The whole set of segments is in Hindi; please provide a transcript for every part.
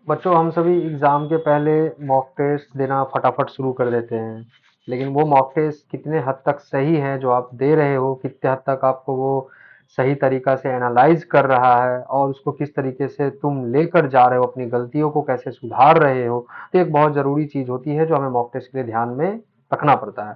बच्चों, हम सभी एग्जाम के पहले मॉक टेस्ट देना फटाफट शुरू कर देते हैं, लेकिन वो मॉक टेस्ट कितने हद तक सही है जो आप दे रहे हो, कितने हद तक आपको वो सही तरीका से एनालाइज कर रहा है और उसको किस तरीके से तुम लेकर जा रहे हो, अपनी गलतियों को कैसे सुधार रहे हो। तो एक बहुत जरूरी चीज होती है जो हमें मॉक टेस्ट के लिए ध्यान में रखना पड़ता है।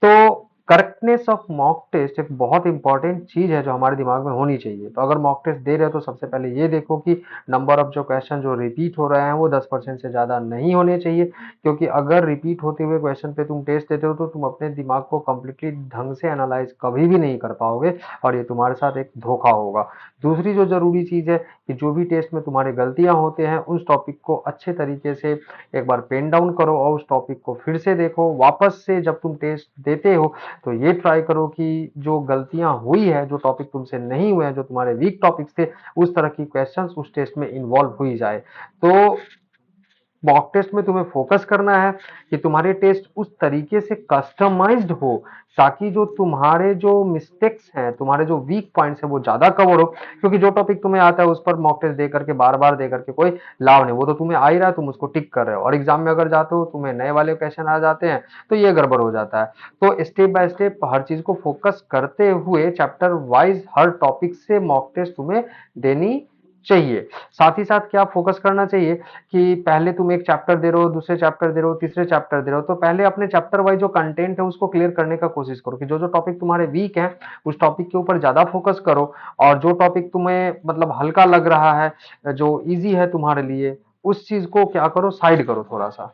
तो करेक्टनेस ऑफ मॉक टेस्ट एक बहुत इंपॉर्टेंट चीज है जो हमारे दिमाग में होनी चाहिए। तो अगर मॉक टेस्ट दे रहे हो तो सबसे पहले ये देखो कि नंबर ऑफ जो क्वेश्चन जो रिपीट हो रहे हैं वो 10% से ज्यादा नहीं होने चाहिए, क्योंकि अगर रिपीट होते हुए क्वेश्चन पे तुम टेस्ट देते हो तो तुम अपने दिमाग को कंप्लीटली ढंग से एनालाइज कभी भी नहीं कर पाओगे और ये तुम्हारे साथ एक धोखा होगा। दूसरी जो जरूरी चीज है कि जो भी टेस्ट में तुम्हारे गलतियां होते हैं उस टॉपिक को अच्छे तरीके से एक बार पेन डाउन करो और उस टॉपिक को फिर से देखो। वापस से जब तुम टेस्ट देते हो तो ये ट्राई करो कि जो गलतियां हुई है, जो टॉपिक तुमसे नहीं हुए हैं, जो तुम्हारे वीक टॉपिक्स थे, उस तरह की क्वेश्चंस उस टेस्ट में इन्वॉल्व हुई जाए। तो मॉक टेस्ट में तुम्हें फोकस करना है कि तुम्हारे टेस्ट उस तरीके से कस्टमाइज्ड हो ताकि जो तुम्हारे जो मिस्टेक्स हैं, तुम्हारे जो वीक पॉइंट्स हैं वो ज्यादा कवर हो। क्योंकि जो टॉपिक तुम्हें आता है उस पर मॉक टेस्ट दे करके बार बार दे करके कोई लाभ नहीं, वो तो तुम्हें आ ही रहा है, तुम उसको टिक कर रहे हो और एग्जाम में अगर जाते हो तुम्हें नए वाले क्वेश्चन आ जाते हैं तो ये गड़बड़ हो जाता है। तो स्टेप बाय स्टेप हर चीज को फोकस करते हुए चैप्टर वाइज हर टॉपिक से मॉक टेस्ट तुम्हें देनी चाहिए। साथ ही साथ क्या फोकस करना चाहिए कि पहले तुम एक चैप्टर दे रहे हो, दूसरे चैप्टर दे रहे हो, तीसरे चैप्टर दे रहे हो, तो पहले अपने चैप्टर वाइज जो कंटेंट है उसको क्लियर करने का कोशिश करो कि जो जो टॉपिक तुम्हारे वीक है उस टॉपिक के ऊपर ज्यादा फोकस करो। और जो टॉपिक तुम्हें मतलब हल्का लग रहा है, जो इजी है तुम्हारे लिए, उस चीज को क्या करो, साइड करो थोड़ा सा।